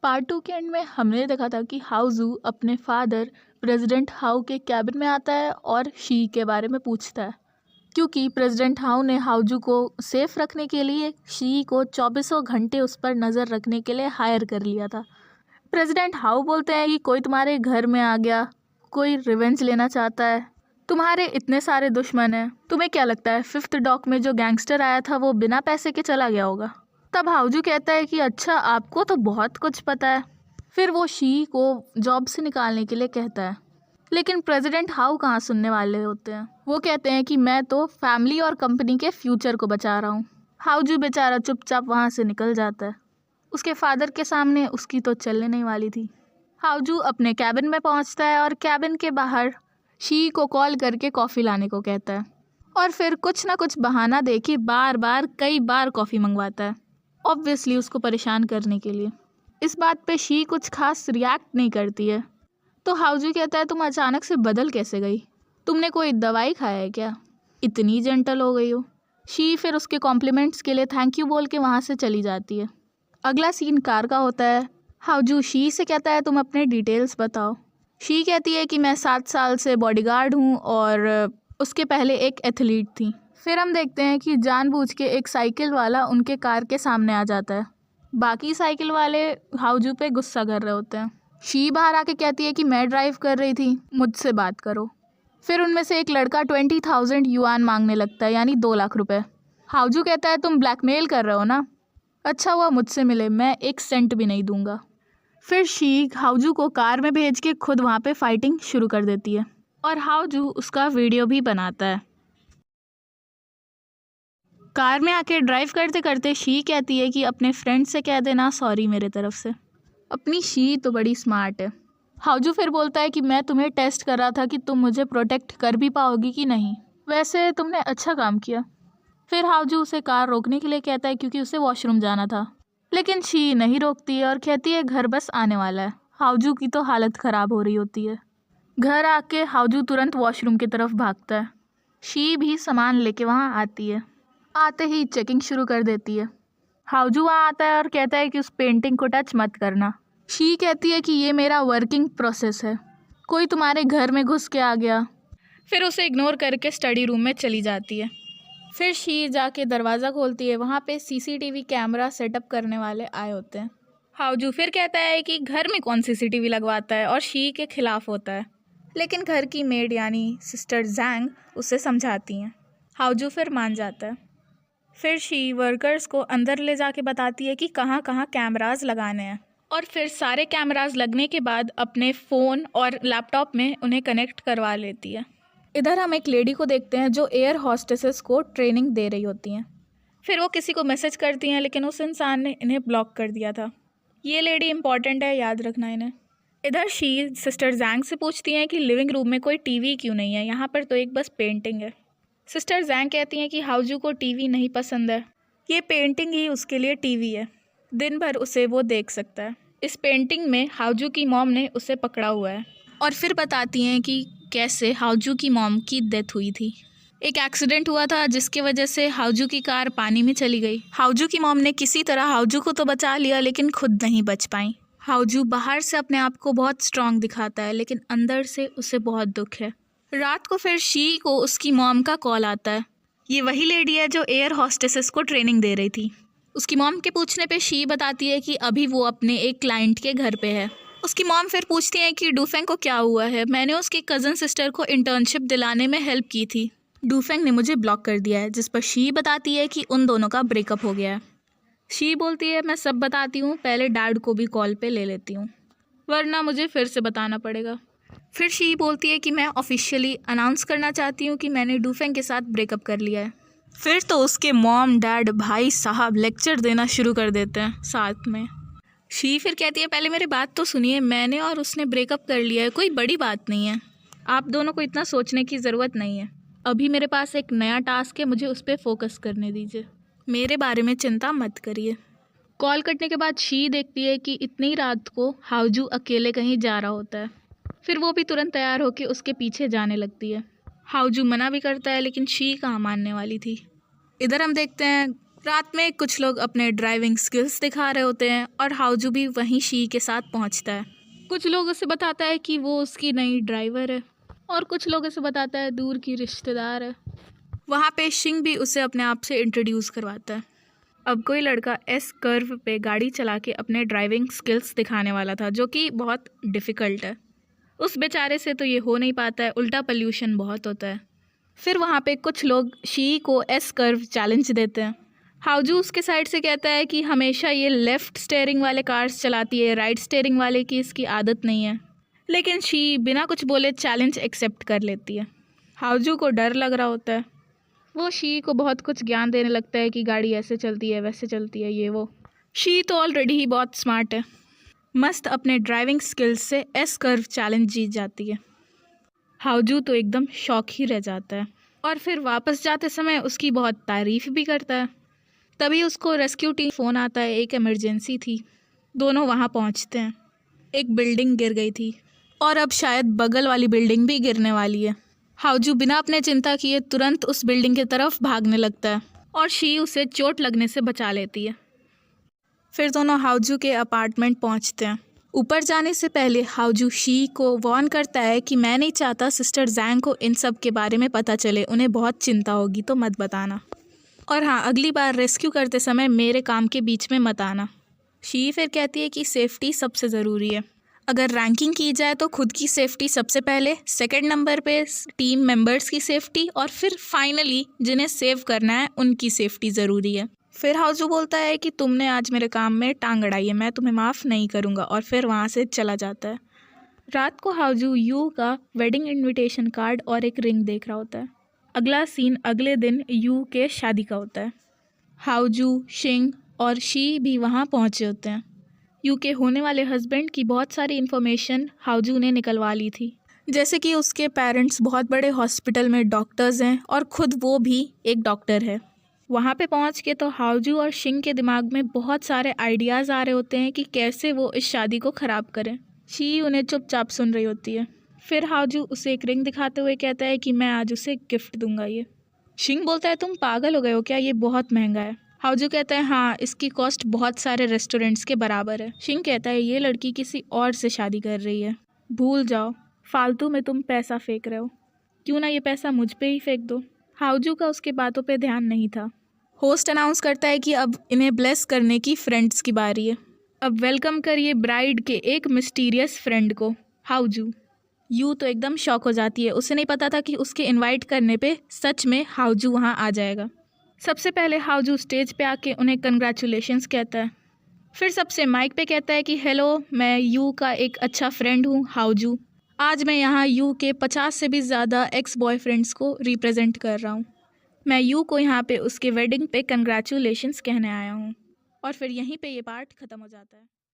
Part 2 के and में हमने देखा था कि हाउजू अपने फादर प्रेसिडेंट हाउ के कैबिन में आता है और शी के बारे में पूछता है, क्योंकि प्रेसिडेंट हाउ ने हाउजू को सेफ रखने के लिए शी को 24 घंटे उस पर नज़र रखने के लिए हायर कर लिया था। प्रेसिडेंट हाउ बोलते हैं कि कोई तुम्हारे घर में आ गया, कोई रिवेंज लेना चाहता है, तुम्हारे इतने सारे दुश्मन हैं, तुम्हें क्या लगता है 5th डॉक में जो गैंगस्टर आया था वो बिना पैसे के चला गया होगा। तब हाउजू कहता है कि अच्छा, आपको तो बहुत कुछ पता है। फिर वो शी को जॉब से निकालने के लिए कहता है, लेकिन प्रेसिडेंट हाउ कहाँ सुनने वाले होते हैं। वो कहते हैं कि मैं तो फैमिली और कंपनी के फ्यूचर को बचा रहा हूँ। हाउजू बेचारा चुपचाप वहाँ से निकल जाता है। उसके फादर के सामने उसकी तो चलने नहीं वाली थी। हाउजू अपने कैबिन में पहुँचता है और कैबिन के बाहर शी को कॉल करके कॉफ़ी लाने को कहता है और फिर कुछ ना कुछ बहाना दे के कई बार कॉफ़ी मंगवाता है, ऑब्वियसली उसको परेशान करने के लिए। इस बात पे शी कुछ खास रिएक्ट नहीं करती है। तो हाउजू कहता है, तुम अचानक से बदल कैसे गई? तुमने कोई दवाई खाया है क्या? इतनी जेंटल हो गई हो। शी फिर उसके कॉम्प्लीमेंट्स के लिए थैंक यू बोल के वहाँ से चली जाती है। अगला सीन कार का होता है। हाउजू शी से कहता है, तुम अपने डिटेल्स बताओ। शी कहती है कि मैं 7 साल से बॉडीगार्ड हूँ और उसके पहले एक एथलीट थी। फिर हम देखते हैं कि जानबूझ के एक साइकिल वाला उनके कार के सामने आ जाता है। बाकी साइकिल वाले हाउजू पे गुस्सा कर रहे होते हैं। शी बाहर आके कहती है कि मैं ड्राइव कर रही थी, मुझसे बात करो। फिर उनमें से एक लड़का 20,000 युआन मांगने लगता है, यानी 2 लाख रुपए। हाउजू कहता है, तुम ब्लैकमेल कर रहे हो ना? अच्छा हुआ मुझसे मिले, मैं 1 सेंट भी नहीं दूंगा। फिर शी हाउजू को कार में भेज के खुद वहाँ पे फाइटिंग शुरू कर देती है और हाउजू उसका वीडियो भी बनाता है। कार में आके ड्राइव करते करते शी कहती है कि अपने फ्रेंड से कह देना सॉरी मेरे तरफ से। अपनी शी तो बड़ी स्मार्ट है। हाउजू फिर बोलता है कि मैं तुम्हें टेस्ट कर रहा था कि तुम मुझे प्रोटेक्ट कर भी पाओगी कि नहीं। वैसे तुमने अच्छा काम किया। फिर हाउजू उसे कार रोकने के लिए कहता है क्योंकि उसे वॉशरूम जाना था, लेकिन शी नहीं रोकती है और कहती है घर बस आने वाला है। हाउजू की तो हालत ख़राब हो रही होती है। घर आके हाउजू तुरंत वॉशरूम की तरफ भागता है। शी भी सामान लेके वहाँ आती है। आते ही चेकिंग शुरू कर देती है। हाउजू वहाँ आता है और कहता है कि उस पेंटिंग को टच मत करना। शी कहती है कि ये मेरा वर्किंग प्रोसेस है, कोई तुम्हारे घर में घुस के आ गया। फिर उसे इग्नोर करके स्टडी रूम में चली जाती है। फिर शी जाके दरवाज़ा खोलती है, वहाँ पे सीसीटीवी कैमरा सेटअप करने वाले आए होते हैं। हाउजू फिर कहता है कि घर में कौन सीसीटीवी लगवाता है और शी के खिलाफ होता है, लेकिन घर की मेड यानी सिस्टर जैंग उसे समझाती हैं। हाउजू फिर मान जाता है। फिर शी वर्कर्स को अंदर ले जाके बताती है कि कहाँ कहाँ कैमरास लगाने हैं और फिर सारे कैमरास लगने के बाद अपने फ़ोन और लैपटॉप में उन्हें कनेक्ट करवा लेती है। इधर हम एक लेडी को देखते हैं जो एयर हॉस्टेसेस को ट्रेनिंग दे रही होती हैं। फिर वो किसी को मैसेज करती हैं, लेकिन उस इंसान ने इन्हें ब्लॉक कर दिया था। ये लेडी इंपॉर्टेंट है, याद रखना इन्हें। इधर शी सिस्टर जैंग से पूछती हैं कि लिविंग रूम में कोई टीवी क्यों नहीं है, यहाँ पर तो एक बस पेंटिंग है। सिस्टर जैंग कहती हैं कि हाउजू को टीवी नहीं पसंद है, ये पेंटिंग ही उसके लिए टीवी है, दिन भर उसे वो देख सकता है। इस पेंटिंग में हाउजू की मॉम ने उसे पकड़ा हुआ है और फिर बताती हैं कि कैसे हाउजू की मॉम की डेथ हुई थी। एक एक्सीडेंट हुआ था जिसकी वजह से हाउजू की कार पानी में चली गई। हाउजू की मॉम ने किसी तरह हाउजू को तो बचा लिया, लेकिन खुद नहीं बच पाई। हाउजू बाहर से अपने आप को बहुत स्ट्रांग दिखाता है, लेकिन अंदर से उसे बहुत दुख है। रात को फिर शी को उसकी मॉम का कॉल आता है। ये वही लेडी है जो एयर हॉस्टेसेस को ट्रेनिंग दे रही थी। उसकी मॉम के पूछने पे शी बताती है कि अभी वो अपने एक क्लाइंट के घर पे है। उसकी मॉम फिर पूछती है कि डूफेंग को क्या हुआ है, मैंने उसकी कज़न सिस्टर को इंटर्नशिप दिलाने में हेल्प की थी, डूफेंग ने मुझे ब्लॉक कर दिया है। जिस पर शी बताती है कि उन दोनों का ब्रेकअप हो गया है। शी बोलती है, मैं सब बताती हूँ, पहले डैड को भी कॉल पे ले लेती हूँ, वरना मुझे फिर से बताना पड़ेगा। फिर शी बोलती है कि मैं ऑफिशियली अनाउंस करना चाहती हूँ कि मैंने डूफेंग के साथ ब्रेकअप कर लिया है। फिर तो उसके मॉम डैड भाई साहब लेक्चर देना शुरू कर देते हैं साथ में। शी फिर कहती है, पहले मेरी बात तो सुनिए, मैंने और उसने ब्रेकअप कर लिया है, कोई बड़ी बात नहीं है, आप दोनों को इतना सोचने की ज़रूरत नहीं है। अभी मेरे पास एक नया टास्क है, मुझे उस पर फोकस करने दीजिए, मेरे बारे में चिंता मत करिए। कॉल कटने के बाद शी देखती है कि इतनी रात को हाउजू अकेले कहीं जा रहा होता है। फिर वो भी तुरंत तैयार होकर उसके पीछे जाने लगती है। हाउजू मना भी करता है, लेकिन शी कहाँ मानने वाली थी। इधर हम देखते हैं रात में कुछ लोग अपने ड्राइविंग स्किल्स दिखा रहे होते हैं और हाउजू भी वहीं शी के साथ पहुंचता है। कुछ लोग उसे बताता है कि वो उसकी नई ड्राइवर है और कुछ लोग उसे बताता है दूर की रिश्तेदार है। वहाँ पे शिंग भी उसे अपने आप से इंट्रोड्यूस करवाता है। अब कोई लड़का एस कर्व पे गाड़ी चला के अपने ड्राइविंग स्किल्स दिखाने वाला था, जो कि बहुत डिफ़िकल्ट है। उस बेचारे से तो ये हो नहीं पाता है, उल्टा पोल्यूशन बहुत होता है। फिर वहाँ पे कुछ लोग शी को एस कर्व चैलेंज देते हैं। हाउजू उसके साइड से कहता है कि हमेशा ये लेफ़्ट स्टीयरिंग वाले कार्स चलाती है, राइट स्टीयरिंग वाले की इसकी आदत नहीं है। लेकिन शी बिना कुछ बोले चैलेंज एक्सेप्ट कर लेती है। हाउजू को डर लग रहा होता है। वो शी को बहुत कुछ ज्ञान देने लगता है कि गाड़ी ऐसे चलती है, वैसे चलती है, ये वो। शी तो ऑलरेडी ही बहुत स्मार्ट है, मस्त अपने ड्राइविंग स्किल्स से एस कर्व चैलेंज जीत जाती है। हाउजू तो एकदम शॉक ही रह जाता है और फिर वापस जाते समय उसकी बहुत तारीफ़ भी करता है। तभी उसको रेस्क्यू टीम फ़ोन आता है, एक इमरजेंसी थी। दोनों वहाँ पहुँचते हैं। एक बिल्डिंग गिर गई थी और अब शायद बगल वाली बिल्डिंग भी गिरने वाली है। हाउजू बिना अपने चिंता किए तुरंत उस बिल्डिंग की तरफ भागने लगता है और शी उसे चोट लगने से बचा लेती है। फिर दोनों हाउजू के अपार्टमेंट पहुंचते हैं। ऊपर जाने से पहले हाउजू शी को वार्न करता है कि मैं नहीं चाहता सिस्टर जैंग को इन सब के बारे में पता चले, उन्हें बहुत चिंता होगी, तो मत बताना। और हाँ, अगली बार रेस्क्यू करते समय मेरे काम के बीच में मत आना। शी फिर कहती है कि सेफ्टी सबसे ज़रूरी है। अगर रैंकिंग की जाए तो खुद की सेफ्टी सबसे पहले, सेकंड नंबर पे टीम मेंबर्स की सेफ्टी और फिर फाइनली जिन्हें सेव करना है उनकी सेफ्टी ज़रूरी है। फिर हाउजू बोलता है कि तुमने आज मेरे काम में टांग अड़ाई है, मैं तुम्हें माफ़ नहीं करूँगा, और फिर वहाँ से चला जाता है। रात को हाउजू यू का वेडिंग इनविटेशन कार्ड और एक रिंग देख रहा होता है। अगला सीन अगले दिन यू के शादी का होता है। हाउजू, शिंग और शी भी वहाँ पहुँचे होते हैं। यू के होने वाले हस्बैंड की बहुत सारी इन्फॉर्मेशन हाउजू ने निकलवा ली थी, जैसे कि उसके पेरेंट्स बहुत बड़े हॉस्पिटल में डॉक्टर्स हैं और ख़ुद वो भी एक डॉक्टर है। वहाँ पे पहुँच के तो हाउजू और शिंग के दिमाग में बहुत सारे आइडियाज़ आ रहे होते हैं कि कैसे वो इस शादी को ख़राब करें। शी उन्हें चुपचाप सुन रही होती है। फिर हाउजू उसे एक रिंग दिखाते हुए कहता है कि मैं आज उसे गिफ्ट दूंगा। ये शिंग बोलता है, तुम पागल हो गए हो क्या, ये बहुत महंगा है। हाउजू कहता है, हाँ, इसकी कॉस्ट बहुत सारे रेस्टोरेंट्स के बराबर है। शिंग कहता है, ये लड़की किसी और से शादी कर रही है, भूल जाओ, फालतू में तुम पैसा फेंक रहे हो, क्यों ना ये पैसा मुझ पे ही फेंक दो। हाउजू का उसके बातों पे ध्यान नहीं था। होस्ट अनाउंस करता है कि अब इन्हें ब्लेस करने की फ्रेंड्स की बारी है। अब वेलकम करिए ब्राइड के एक मिस्टीरियस फ्रेंड को, हाउजू। यू तो एकदम शॉक हो जाती है, उसे नहीं पता था कि उसके इनवाइट करने पे सच में हाउजू वहाँ आ जाएगा। सबसे पहले हाउजू स्टेज पे आके उन्हें कंग्रेचुलेशंस कहता है। फिर सबसे माइक पे कहता है कि हेलो, मैं यू का एक अच्छा फ्रेंड हूँ, हाउजू। आज मैं यहाँ यू के 50 से भी ज़्यादा एक्स बॉयफ्रेंड्स को रिप्रेजेंट कर रहा हूँ। मैं यू को यहाँ पे उसके वेडिंग पे कंग्रेचुलेशंस कहने आया हूँ। और फिर यहीं पे ये पार्ट ख़त्म हो जाता है।